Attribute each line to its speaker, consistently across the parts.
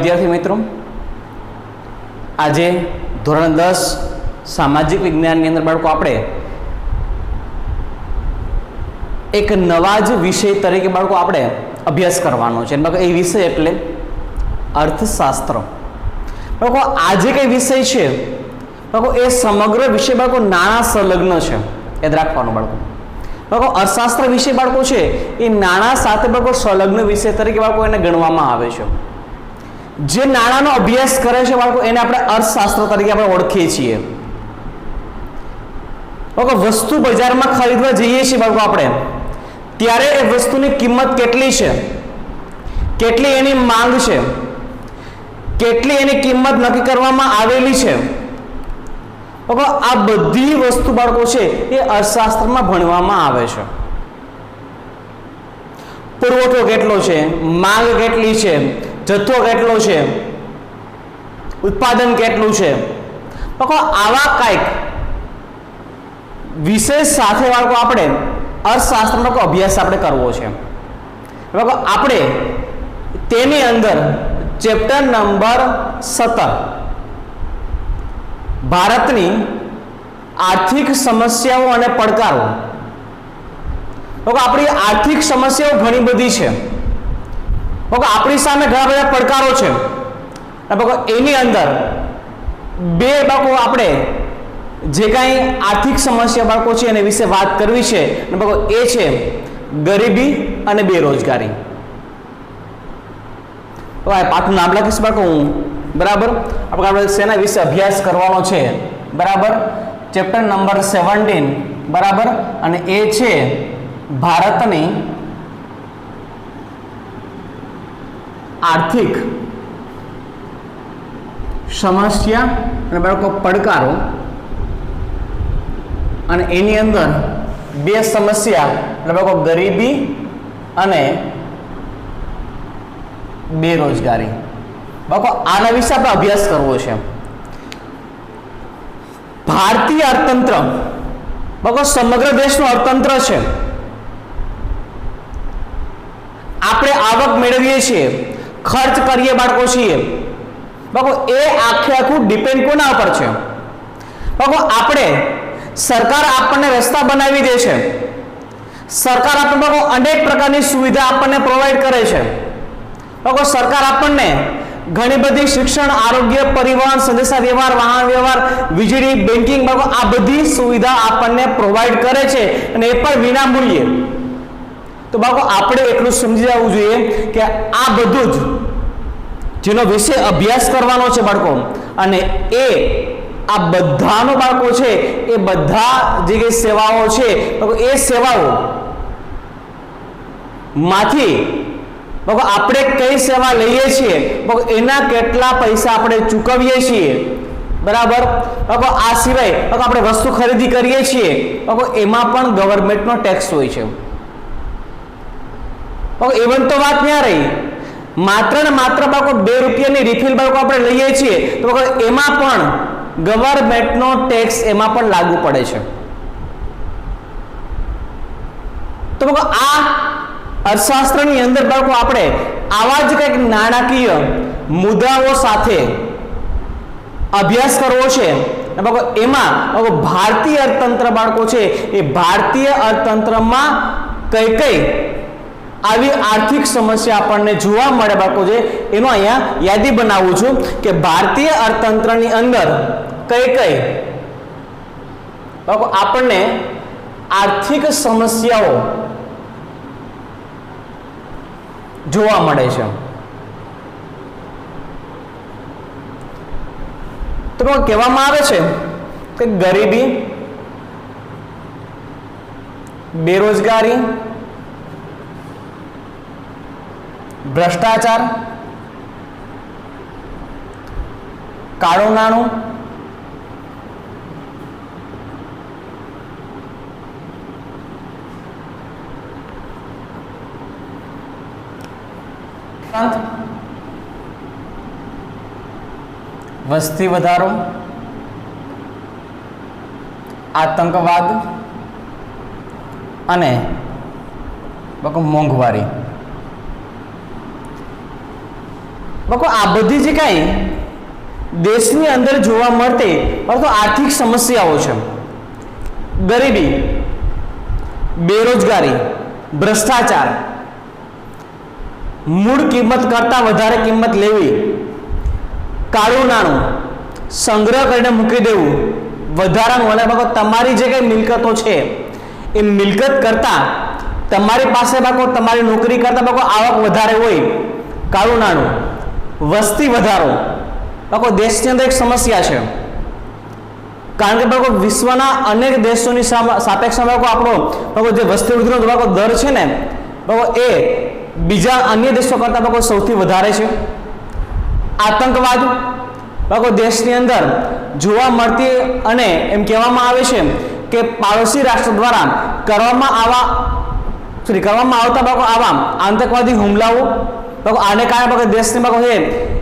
Speaker 1: विद्यार्थी मित्रों, आज धोरण 10 सामाजिक विज्ञान अंदर बाळको आपणे एक नवा ज विषय तरीके बाळको आपणे अभ्यास करवानो छे। ए विषय एटले अर्थशास्त्र। बाळको आज कई विषय छे बाळको ए समग्र विषय बाळको नाणां संलग्न छे, याद राखवानुं बाळको। बाळको अर्थशास्त्र विषय बाळको छे ए नाणां साथे बाळको संलग्न विषय तरीके बाळको एने गणवामां आवे छे। जे नाणांनो अभ्यास करे छे बाळको एने आपणे अर्थशास्त्र तरीके आपणे ओळखीए छीए। बाळको वस्तु बजारमां खरीदवा जईए छीए बाळको आपणे त्यारे ए वस्तुनी किंमत केटली छे, केटली एनी मांग छे, केटली एनी किंमत नक्की करवामां आवेली छे। बाळको आ बधी वस्तु बाळको छे ए अर्थशास्त्रमां भणवामां आवे छे। पुरवठो केटलो छे, मांग केटली छे, जथ्थो केटलो छे, उत्पादन केटलुं छे। बाळको आवा कांईक विषय साथे बाळको आपणे अर्थशास्त्रनो अभ्यास आपणे करवो छे। बाळको आपणे तेनी अंदर चेप्टर नंबर 17 भारतनी आर्थिक समस्याओं अने પડકારો। बाळको आपणी आर्थिक समस्याओं घणी बधी छे। बाळको आपणी सामे घणा बधा પડકારો छे। बाळको एनी अंदर बे बाळको आपणे जे काई आर्थिक समस्या बाळको छे एने विશે વાત કરવી છે અને બાળકો એ છે ગરીબી અને બેરોજગારી। તો આ પાઠનું નામ લખીશ બાળકો હું, બરાબર। આપણે શેના વિશે અભ્યાસ કરવાનો છે, બરાબર। ચેપ્ટર નંબર 17, બરાબર। અને એ છે ભારતની આર્થિક સમસ્યા અને બાળકો પડકારો। અને એની અંદર બે સમસ્યા એટલે બાળકો ગરીબી અને બેરોજગારી। બાળકો આના વિશે આપણે અભ્યાસ કરવો છે। ભારતીય અર્થતંત્ર બાળકો સમગ્ર દેશનું અર્થતંત્ર છે। આપણે આવક મેળવીએ છીએ, ખર્ચ કરીએ બાળકો છીએ, બાળકો એ આખે આખું ડિપેન્ડ કોના પર છે? બાળકો આપણે सरकार आपने रस्ता बनावी दे छे, सरकार आपने अनेक प्रकार की सुविधा आपने प्रोवाइड करे छे। सरकार आपने घणी बधी शिक्षण, आरोग्य, परिवहन, संदेशा व्यवहार, वाहन व्यवहार, वीजળી, बेंकिंग आ बधी सुविधा आपने प्रोवाइड करे छे अने ए पण विना मूल्ये। तो बाळको आपणे એટલું સમજી જવું જોઈએ કે આ બધું જ જેનો વિષય અભ્યાસ કરવાનો છે બાળકો, અને એ आ बधानो बाळको छे ए बधा जे के सेवाओं छे तो ए सेवाओं माथी बाळको आपणे कई सेवा लईए छीए, बाळको एना केटला पैसा आपणे चूकवीए छीए, बराबर। बाळको आ सिवाय बाळको आपणे वस्तु खरीदी करीए छीए, बाळको एमां पण गवर्नमेंटनो टेक्स होय छे। बाळको एवन तो वात न्या रही, मात्र ने मात्र बाळको 2 રૂપિયાની રિફિલ बाळको आपणे लईए छीए तो बाळको एमां पण गवर्नमेंटनो टेक्स एमां पण लागू पड़े छे। तो आ अर्थशास्त्रनी अंदर बाळको आपणे आवा ज कंईक नाणाकीय मुद्दाओ साथे अभ्यास करवो छे। बाळको एमां बाळको भारतीय अर्थतंत्र बाळको छे ए भारतीय अर्थतंत्रमां कई कई આવી આર્થિક સમસ્યા આપણને જોવા મળે બાળકો છે એનો અહીંયા યાદી બનાવું છું કે ભારતીય અર્થતંત્રની અંદર કઈ કઈ બાળકો આપણને આર્થિક સમસ્યાઓ જોવા મળે છે। તો કહેવામાં આવે છે કે ગરીબી, બેરોજગારી, भ्रष्टाचार, काळो नाणुं, वस्ती वधारो, आतंकवाद अने મોંઘવારી। બાકો આ બધી જે કાંઈ દેશની અંદર જોવા મળતી પરંતુ આર્થિક સમસ્યાઓ છે, ગરીબી, બેરોજગારી, ભ્રષ્ટાચાર, મૂળ કિંમત કરતાં વધારે કિંમત લેવી, કાળું નાણું સંગ્રહ કરીને મૂકી દેવું, વધારાનું, અને બાકો તમારી જે કંઈ મિલકતો છે એ મિલકત કરતાં તમારી પાસે બાકો તમારી નોકરી કરતાં બાકો આવક વધારે હોય, કાળું નાણું, વસ્તી વધારો બાકો દેશની અંદર એક સમસ્યા છે, કારણ કે બાકો વિશ્વના અનેક દેશોની સાપેક્ષમાં બાકો આપણો બાકો જે વસ્તી વૃદ્ધિનો બાકો દર છે ને બાકો એ બીજા અન્ય દેશો કરતાં બાકો સૌથી વધારે છે. આતંકવાદ બાકો દેશની અંદર જોવા મળતી અને એમ કહેવામાં આવે છે કે પાડોશી રાષ્ટ્ર દ્વારા કરવામાં આવતા બાકો આવા આતંકવાદી હુમલાઓ બાકો આને કારણે બાકો દેશની બાકો છે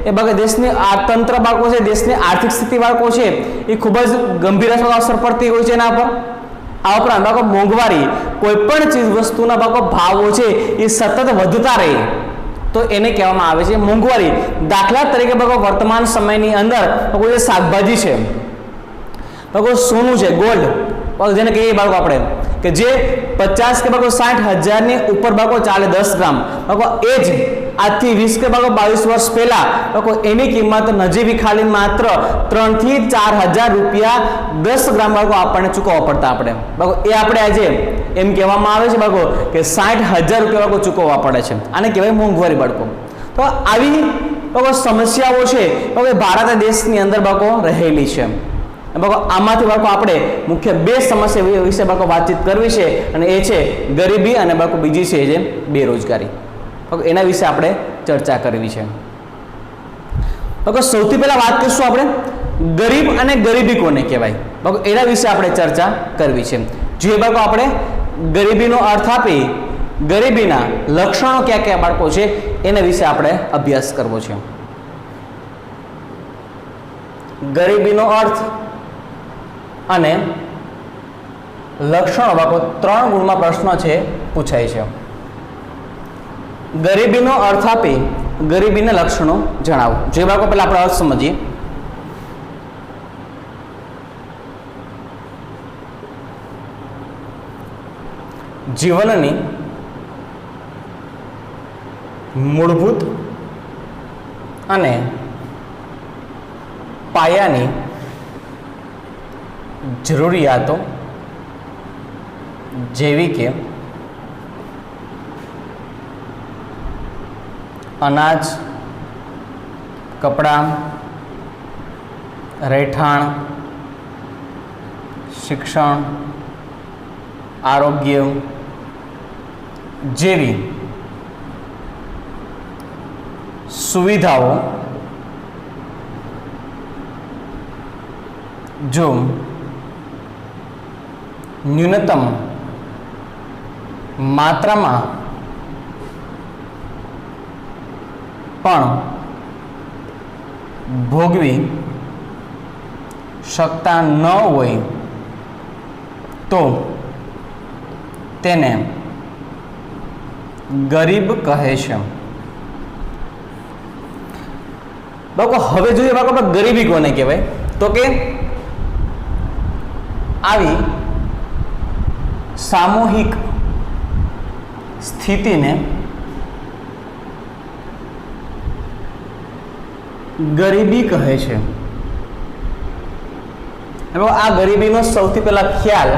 Speaker 1: એ બાકો દેશની તંત્ર બાકો છે, દેશની આર્થિક સ્થિતિ બાકો છે એ ખૂબ જ ગંભીર અસર પડતી હોય છે એના પર. આ ઉપરાંત બાકો મોંઘવારી, કોઈ પણ ચીજ વસ્તુના બાકો ભાવો છે એ સતત વધતા રહે તો એને કહેવામાં આવે છે મોંઘવારી. દાખલા તરીકે બાકો વર્તમાન સમયની અંદર બાકો જે શાકભાજી છે બાકો સોનું છે, ગોલ્ડ જેને કહીએ બાળકો આપણે કે જે 50 કે બાકો 60,000 ઉપર બાકો ચાલે 10 ગ્રામ બાકો એ જ આજથી 20 કે બાકો 22 વર્ષ પહેલા બાકો એની કિંમત નજીવી ખાલી માત્ર 3 થી 4,000 રૂપિયા 10 ગ્રામ બાકો આપણને ચૂકવવા પડતા આપણે બાકો એ આપણે આજે એમ કહેવામાં આવે છે બાકો કે 60,000 રૂપિયા બાકો ચૂકવવા પડે છે. આને કહેવાય મોંઘવારી બાળકો. તો આવી બાકો સમસ્યાઓ છે બાકો ભારત દેશની અંદર બાકો રહેલી છે. બાકો આમાંથી બાકો આપણે મુખ્ય બે સમસ્યા વિશે બાકો વાતચીત કરવી છે અને એ છે ગરીબી અને બાકો બીજી છે જે બેરોજગારી. બાકો એના વિશે આપણે ચર્ચા કરવી છે. બાકો સૌથી પહેલા વાત કરીશું આપણે ગરીબ અને ગરીબી કોને કહેવાય બાકો એના વિશે આપણે ચર્ચા કરવી છે. જે બાકો આપણે ગરીબીનો અર્થ આપી ગરીબીના લક્ષણો કયા કયા બાળકો છે એના વિશે આપણે અભ્યાસ કરવો છે. ગરીબીનો અર્થ અને લક્ષણો બાકો 3 ગુણમાં પ્રશ્ન છે પૂછાય છે. ગરીબીનો અર્થ આપી ગરીબીના લક્ષણો જણાવો. જે બાકો પહેલા આપણે અર્થ સમજીએ. જીવનની મૂળભૂત અને પાયાની જરૂરિયાતો જેવી કે અનાજ, કપડાં, રહેઠાણ, શિક્ષણ, આરોગ્ય જેવી સુવિધાઓ જો ન્યૂનતમ માત્રામાં પણ ભોગવી શકતા ન હોય તો તેને ગરીબ કહે છે. બાકો હવે જોઈએ બાકો ગરીબી કોને કહેવાય તો કે આવી સામૂહિક સ્થિતિને ગરીબી કહે છે. આ ગરીબીનો સૌથી પહેલા ખ્યાલ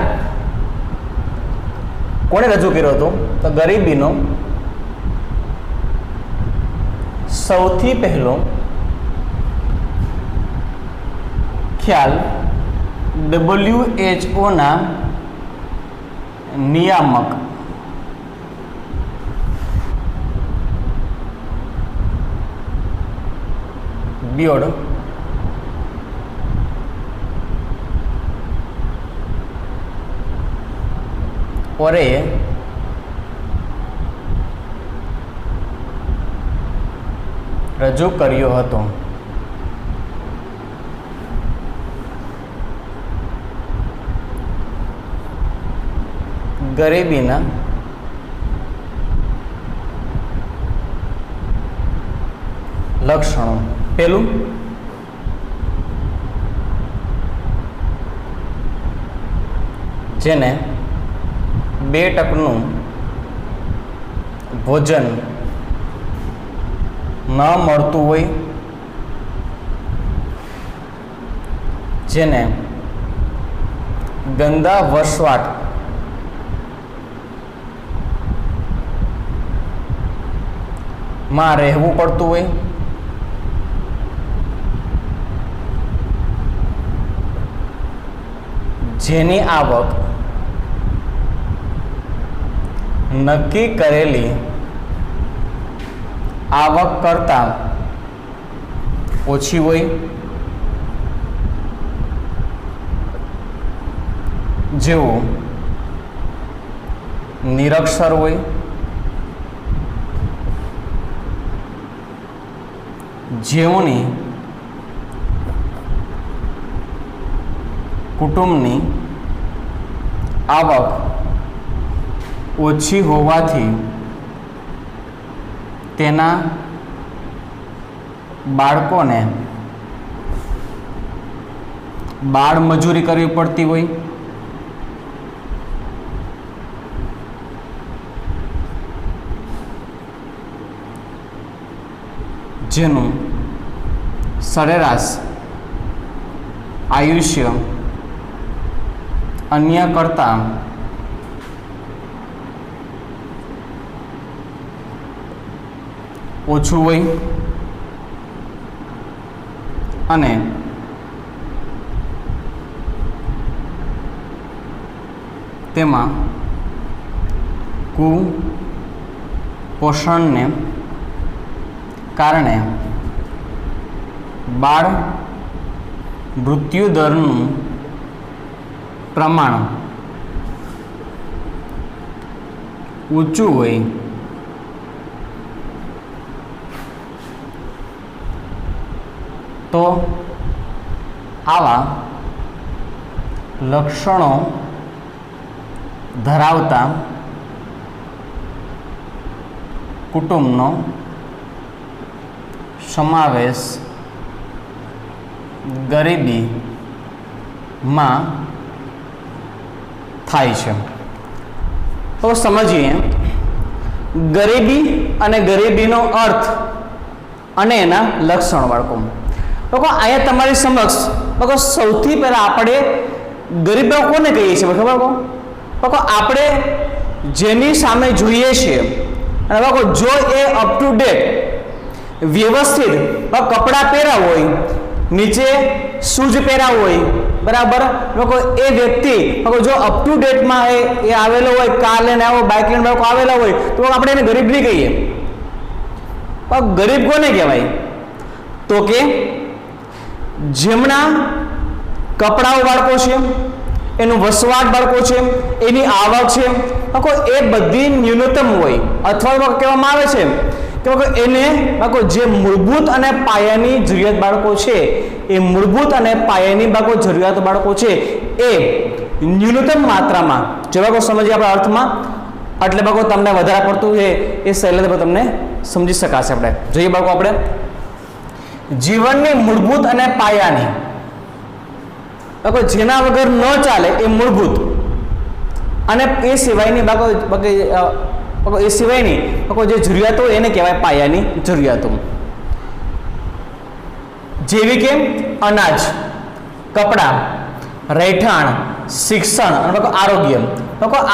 Speaker 1: કોણે રજૂ કર્યો હતો તો ગરીબીનો સૌથી પહેલો ખ્યાલ WHO ના નિયામક બોર્ડ ઓરે રજૂ કર્યો હતો. ગરીબીના લક્ષણો. પહેલું, જેને 2 ટકનું ભોજન ન મળતું હોય, જેને ગંદા વસવાટ માં રહેવું પડતું હોય, જેની આવક નક્કી કરેલી આવક કરતાં ઓછી હોય, જેઓ નિરક્ષર હોય, જેઓની કુટુંબની આવક ઓછી હોવાથી તેના બાળકોને બાળ મજૂરી કરવી પડતી હોય, જેનું સરેરાશ આયુષ્ય અન્ય કરતાં ઓછું હોય અને તેમાં કુપોષણને કારણે બાળ મૃત્યુ દરનું પ્રમાણ ઊંચું હોય, તો આવા લક્ષણો ધરાવતા કુટુંબનો સમાવેશ ગરીબીમાં થાય છે. તો સમજીએ ગરીબી અને ગરીબીનો અર્થ અને એના લક્ષણો. બાળકો અહીંયા તમારી સમક્ષ સૌથી પહેલા આપણે ગરીબ કોને કહીએ છીએ ખબર? આપણે જેની સામે જોઈએ છીએ અને જો એ અપ ટુ ડેટ વ્યવસ્થિત કપડાં પહેર્યા હોય, નીચે શૂઝ પહેર્યા હોય, બરાબર, એ વ્યક્તિ જો અપ ટુ ડેટમાં એ આવેલો હોય, કાર લઈને આવ્યો, બાઇક લઈને આવેલા હોય, તો આપણે એને ગરીબ નહીં કહીએ. ગરીબ કોને કહેવાય? તો કે જેમના કપડાઓ બાળકો છે, એનું વસવાટ બાળકો છે, એની આવક છે, એ બધી ન્યૂનતમ હોય, અથવા કહેવામાં આવે છે કે એને જે મૂળભૂત અને પાયાની જરૂરિયાત બાળકો છે, એ મૂળભૂત અને પાયાની જરૂરિયાત બાળકો છે એ ન્યૂનતમ માત્રામાં, જો સમજીએ આપણા અર્થમાં, એટલે તમને વધારે પડતું એ સહેલાઈથી તમને સમજી શકાશે. આપણે જોઈએ બાળકો, આપણે જીવનની મૂળભૂત અને પાયાની, જેના વગર ન ચાલે એ મૂળભૂત, અને એ સિવાયની એ સિવાયની જે જરૂરિયાતો એને કહેવાય પાયાની જરૂરિયાતો, જેવી કે અનાજ, કપડાં, રહેઠાણ, શિક્ષણ અને આરોગ્ય.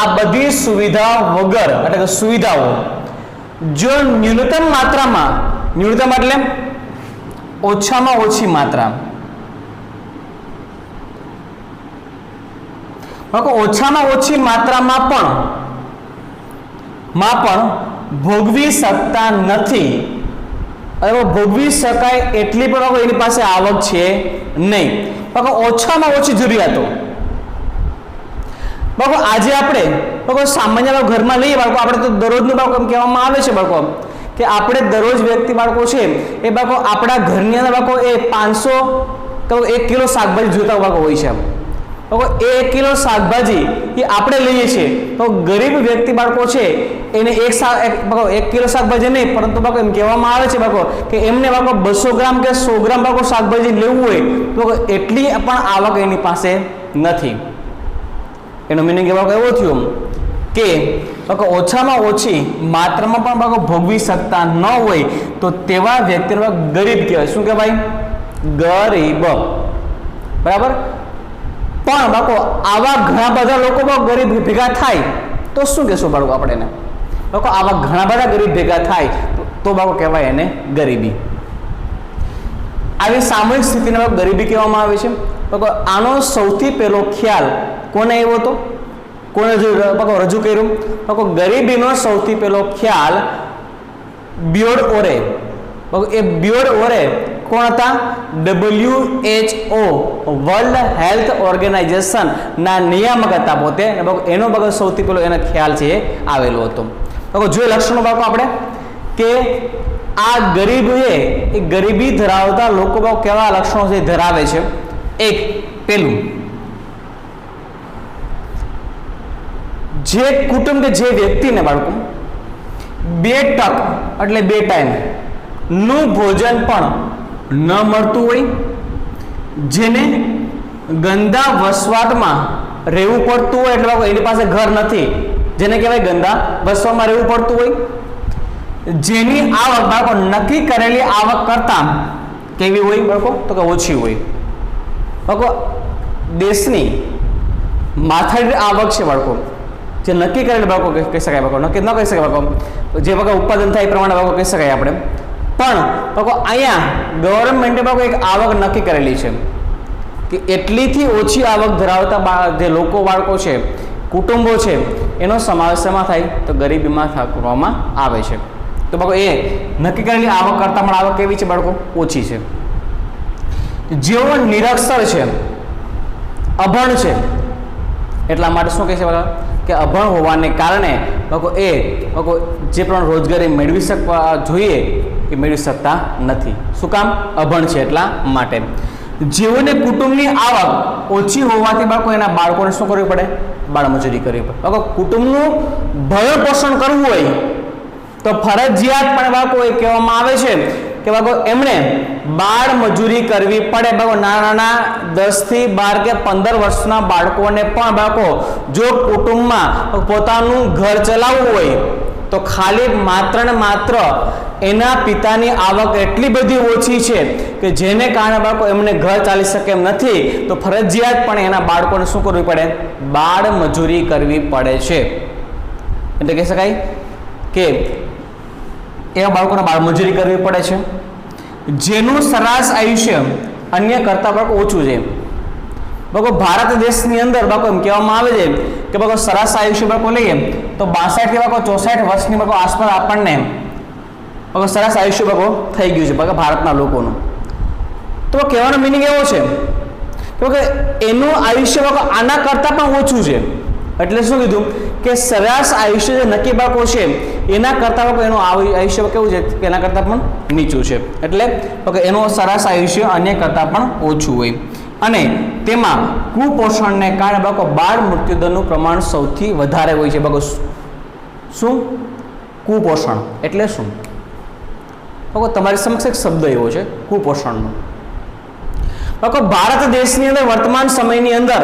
Speaker 1: આ બધી સુવિધા વગર, એટલે કે સુવિધાઓ જો ન્યૂનતમ માત્રામાં, ન્યૂનતમ એટલે ઓછામાં ઓછી માત્રા, ઓછામાં ઓછી માત્રામાં પણ ભોગવી શકતા નથી, ભોગવી શકાય એટલી પણ એની પાસે આવક છે નહીં. ઓછામાં ઓછી જરૂરિયાતો આજે આપણે સામાન્ય ઘરમાં લઈએ બાળકો, આપણે તો દરરોજનું બાળકો કહેવામાં આવે છે બાળકો કે આપણે દરરોજ વ્યક્તિ બાળકો છે એ આપણા ઘરની અંદર એ 500 1 કિલો શાકભાજી જોતા બાળકો હોય છે. બાળકો 1 કિલો શાકભાજી એ આપણે લઈએ છીએ તો ગરીબ વ્યક્તિ બાળકો છે એને 1 કિલો શાકભાજી નહીં, પરંતુ બાળકો એમ કહેવામાં આવે છે બાળકો કે એમને બાળકો 200 ગ્રામ કે 100 ગ્રામ બાળકો શાકભાજી લેવું હોય તો એટલી પણ આવક એની પાસે નથી. એનો મિનિંગ બાળકો એવો થયો કે બાળકો ઓછામાં ઓછી માત્રામાં પણ બાળકો ભોગવી શકતા ન હોય તો તેવા વ્યક્તિને ગરીબ કહેવાય. શું કહેવાય? ગરીબ. બરાબર. પણ બાળકો આવા ઘણા બધા લોકો ગરીબ ભેગા થાય તો શું કહેશું બાળકો આપણે એને? બાળકો આવા ઘણા બધા ગરીબ ભેગા થાય તો બાળકો કહેવાય એને ગરીબી. આવી સામૂહિક સ્થિતિને ગરીબી કહેવામાં આવે છે. બાળકો આનો સૌથી પહેલો ખ્યાલ કોને આવ્યો હતો? કોને રજૂ કર્યું? બાળકો ગરીબીનો સૌથી પહેલો ખ્યાલ બ્યોર્ડ ઓરે. એ બ્યોર્ડ ઓરે કોણ હતા? WHO વર્લ્ડ હેલ્થ ઓર્ગેનાઇઝેશન ના નિયામક હતા પોતે. એનો સૌથી પહેલો એનો ખ્યાલ છે એ આવેલો હતો. જોઈએ લક્ષણો બાળકો આપણે કે આ ગરીબ એ ગરીબી ધરાવતા લોકો કેવા લક્ષણો છે ધરાવે છે. એક પેલું, જે કુટુંબ કે જે વ્યક્તિને બાળકો 2 ટક એટલે 2 ટાઈમ નું ભોજન પણ ન મળતું હોય, જેને ગંદા વસવાટમાં રહેવું પડતું હોય, એટલે એની પાસે ઘર નથી, જેને કહેવાય ગંદા વસવાટમાં રહેવું પડતું હોય, જેની આવક બાળકો નક્કી કરેલી આવક કરતા કેવી હોય બાળકો? તો કે ઓછી હોય. બાળકો દેશની માથાદીઠ આવક છે બાળકો જે નક્કી કરેલી બાળકો કહી શકાય, બાળકો નક્કી ન કહી શકાય બાળકો, જે બાળકો ઉત્પાદન થાય એ પ્રમાણે બાળકો કહી શકાય આપણે. પણ બાળકો અહીંયા ગવર્મેન્ટે બાળકો એક આવક નક્કી કરેલી છે કે એટલીથી ઓછી આવક ધરાવતા જે લોકો બાળકો છે, કુટુંબો છે, એનો સમાવેશ એમાં થાય તો ગરીબીમાં કરવામાં આવે છે. તો બાળકો એ નક્કી કરેલી આવક કરતાં પણ આવક કેવી છે બાળકો? ઓછી છે. જેઓ નિરક્ષર છે, અભણ છે, એટલા માટે શું કહે છે બાળકો કે અભણ હોવાને કારણે બાળકો એ બાળકો જે પણ રોજગારી મેળવી શકવા જોઈએ એ મેળવી શકતા નથી. શું કામ? અભણ છે એટલા માટે. જેઓને કુટુંબની આવક ઓછી હોવાથી બાળકો એના બાળકોને શું કરવું પડે? બાળમજૂરી કરવી પડે. બાળકો કુટુંબનું ભરણ પોષણ કરવું હોય તો ફરજિયાત પણ બાળકો એ કહેવામાં આવે છે કે બાળકો એમણે બાળ મજૂરી કરવી પડે. બાળકો નાના 10 થી 12 કે 15 વર્ષના બાળકોને પણ બાળકો જો કુટુંબમાં પોતાનું ઘર ચલાવવું હોય તો ખાલી માત્ર ને માત્ર એના પિતાની આવક એટલી બધી ઓછી છે કે જેને કારણે બાળકો એમને ઘર ચાલી શકે એમ નથી, તો ફરજિયાત પણ એના બાળકોને શું કરવું પડે? બાળ મજૂરી કરવી પડે છે. એટલે કહી શકાય કે એવા બાળકોને બાળ મજૂરી કરવી પડે છે. જેનું સરેરાશ આયુષ્ય અન્ય કરતા બાળકો ઓછું છે. બાળકો ભારત દેશની અંદર બાળકો એમ કહેવામાં આવે છે કે બાળકો સરેરાશ આયુષ્ય બાળકો લઈએ તો 62 થી બાળકો 64 વર્ષની બાળકો આસપાસ આપણને બાળકો સરેરાશ આયુષ્ય બાળકો થઈ ગયું છે બાળકો ભારતના લોકોનું. તો કહેવાનો મિનિંગ એવો છે કે એનું આયુષ્ય બાળકો આના કરતાં પણ ઓછું છે. એટલે શું કીધું કે સરેરાશ આયુષ્ય જે નક્કી બાળકો છે એના કરતાં બાળકો એનું આયુષ્ય કેવું છે કે એના કરતાં પણ નીચું છે. એટલે એનું સરેરાશ આયુષ્ય અન્ય કરતાં પણ ઓછું હોય. અને તેમાં કુપોષણને કારણે બાળકો બાળ મૃત્યુદરનું પ્રમાણ સૌથી વધારે હોય છે. બાળકો શું? કુપોષણ એટલે શું? બાળકો તમારી સમક્ષ એક શબ્દ એવો છે કુપોષણનો. બાળકો ભારત દેશની અંદર વર્તમાન સમયની અંદર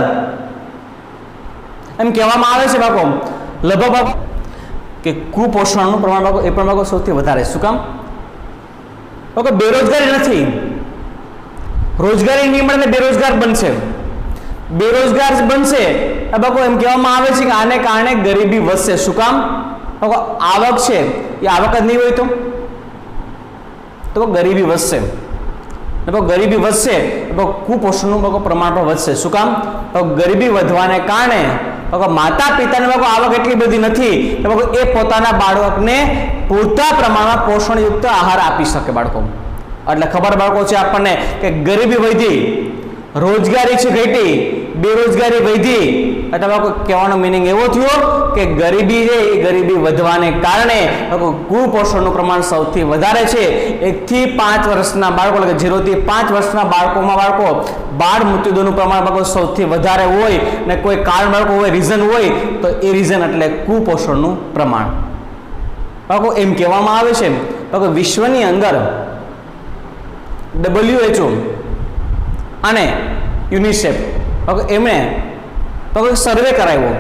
Speaker 1: એમ કહેવામાં આવે છે બાળકો લગભગ કે કુપોષણનું પ્રમાણ બાળકો એ પણ બાળકો સૌથી વધારે. શું કામ? બાળકો બેરોજગારી નથી, રોજગારી નહીં મળે બેરોજગાર બનશે. બેરોજગાર બનશે બાળકો એમ કહેવામાં આવે છે કે આને કારણે ગરીબી વધશે. શું કામ? બાળકો આવક છે એ આવક જ નહીં હોય તો ગરીબી વધશે. ગરીબી વધશે તો કુપોષણનું બાળકો પ્રમાણ પણ વધશે. શું કામ? ગરીબી વધવાને કારણે માતા પિતાને બાળકો આવક એટલી બધી નથી એ પોતાના બાળકને પૂરતા પ્રમાણમાં પોષણયુક્ત આહાર આપી શકે બાળકો. એટલે ખબર બાળકો છે આપણને કે ગરીબી વધી, રોજગારી છે ઘટી, બેરોજગારી વધી, એટલે બાળકો કહેવાનો મિનિંગ એવો થયો કે ગરીબી છે એ ગરીબી વધવાને કારણે બાળકો કુપોષણનું પ્રમાણ સૌથી વધારે છે. 1 થી 5 વર્ષના બાળકો, એટલે 0 થી 5 વર્ષના બાળકોમાં બાળકો બાળ મૃત્યુદરનું પ્રમાણ બાળકો સૌથી વધારે હોય, અને કોઈ કારણ બાળકો હોય, રીઝન હોય, તો એ રીઝન એટલે કુપોષણનું પ્રમાણ. બાળકો એમ કહેવામાં આવે છે બાળકો વિશ્વની અંદર WHO અને યુનિસેફ એમણે સર્વે કરાવ્યો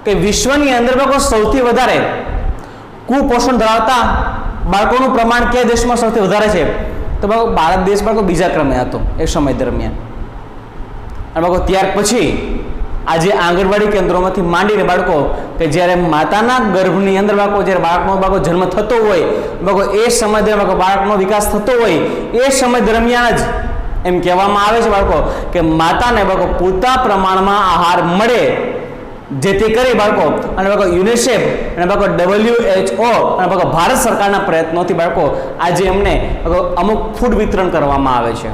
Speaker 1: કે વિશ્વની અંદર બાળકો સૌથી વધારે કુપોષણ ધરાવતા બાળકોનું પ્રમાણ કયા દેશમાં સૌથી વધારે છે? તો બાળકો ભારત દેશ બાળકો બીજા ક્રમે હતો એ સમય દરમિયાન. અને બાળકો ત્યાર પછી આજે આંગણવાડી કેન્દ્રોમાંથી માંડીને બાળકો કે જ્યારે માતાના ગર્ભની અંદર બાળકો જ્યારે બાળકનો જન્મ થતો હોય, બાળકો એ સમય દરમિયાન બાળકનો વિકાસ થતો હોય, એ સમય દરમિયાન જ એમ કહેવામાં આવે છે બાળકો કે માતાને બાળકો પૂરતા પ્રમાણમાં આહાર મળે, જેથી કરી બાળકો અને બાળકો યુનિસેફ અને બાળકો WHO અને બાળકો ભારત સરકારના પ્રયત્નોથી બાળકો આજે એમને અમુક ફૂડ વિતરણ કરવામાં આવે છે,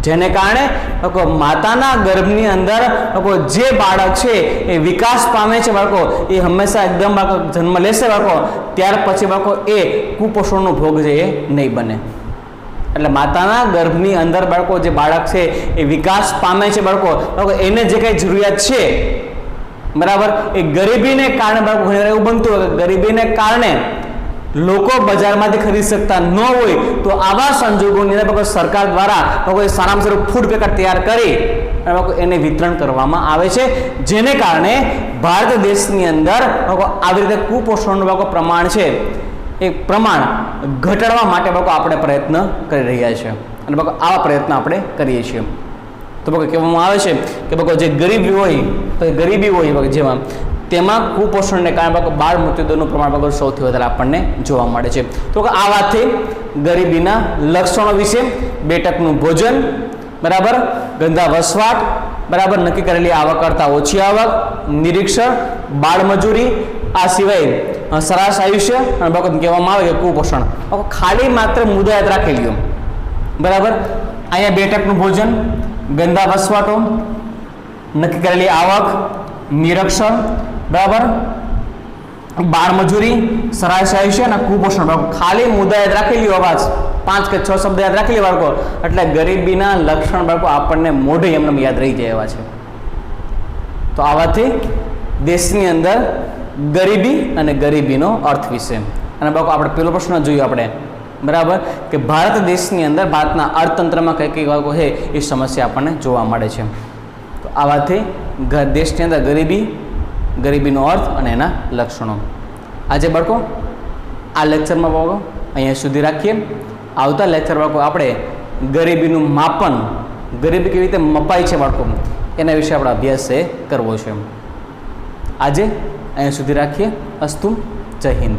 Speaker 1: જેને કારણે બાળકો માતાના ગર્ભની અંદર બાળકો જે બાળક છે એ વિકાસ પામે છે બાળકો, એ હંમેશા એકદમ બાળકો જન્મ લેશે બાળકો ત્યાર પછી બાળકો એ કુપોષણનો ભોગ છે એ નહીં બને. એટલે માતાના ગર્ભની અંદર બાળકો જે બાળક છે એ વિકાસ પામે છે બાળકો એને જે કંઈ જરૂરિયાત છે બરાબર, એ ગરીબીને કારણે બાળકો ઘણી વાર એવું બનતું હોય કે ગરીબીને કારણે લોકો બજારમાંથી ખરીદી શકતા ન હોય, તો આવા સંજોગોની અંદર સરકાર દ્વારા કોઈ સારામાં સારું ફૂડ પેકેટ તૈયાર કરી અને એને વિતરણ કરવામાં આવે છે, જેને કારણે ભારત દેશની અંદર આવી રીતે કુપોષણનું પ્રમાણ છે એ પ્રમાણ ઘટાડવા માટે આપણે પ્રયત્ન કરી રહ્યા છીએ અને આવા પ્રયત્ન આપણે કરીએ છીએ. તો કહેવામાં આવે છે કે જે ગરીબી હોય તો એ ગરીબી હોય જેમાં તેમાં કુપોષણને કારણે બાળ મૃત્યુદરનું પ્રમાણ સૌથી વધારે આપણને જોવા મળે છે. તો આ વાતથી ગરીબીના લક્ષણો વિશે, 2 ટકનું ભોજન બરાબર, ગંદા વસવાટ બરાબર, નક્કી કરેલી આવક કરતાં ઓછી આવક, નિરીક્ષણ, બાળમજૂરી, આ સિવાય સરાસ આયુષ્ય અને કહેવામાં આવે કે કુપોષણ. ખાલી માત્ર મુદ્દા યાદ રાખી લ્યો બરાબર. અહીંયા 2 ટકનું ભોજન, ગંદા વસવાટો, નક્કી કરેલી આવક, નિરીક્ષણ બરાબર, બાળમજૂરી, સરાસ આયુષ્ય અને કુપોષણ. ખાલી મુદ્દા યાદ રાખી લ્યો, અવાજ 5 કે 6 શબ્દ યાદ રાખી લે બાળકો, એટલે ગરીબીના લક્ષણ બાળકો આપણને મોઢે એમને યાદ રહી જાય એવા છે. તો આવાથી દેશની અંદર ગરીબી અને ગરીબીનો અર્થ વિશે અને બાળકો આપણે પેલો પ્રશ્ન જોયો આપણે બરાબર કે ભારત દેશની અંદર ભારતના અર્થતંત્રમાં કઈ કઈ બાળકો છે એ સમસ્યા આપણને જોવા મળે છે. તો આવાથી દેશની અંદર ગરીબીનો અર્થ અને એના લક્ષણો. આજે બાળકો આ લેક્ચરમાં બાળકો અહીંયા સુધી રાખીએ. આવતા લેક્ચર બાળકો આપણે ગરીબીનું માપન, ગરીબી કેવી રીતે મપાય છે બાળકો, એના વિશે આપણે અભ્યાસ કરવો છે. આજે અહીંયા સુધી રાખીએ. અસ્તુ. જય હિન્દ.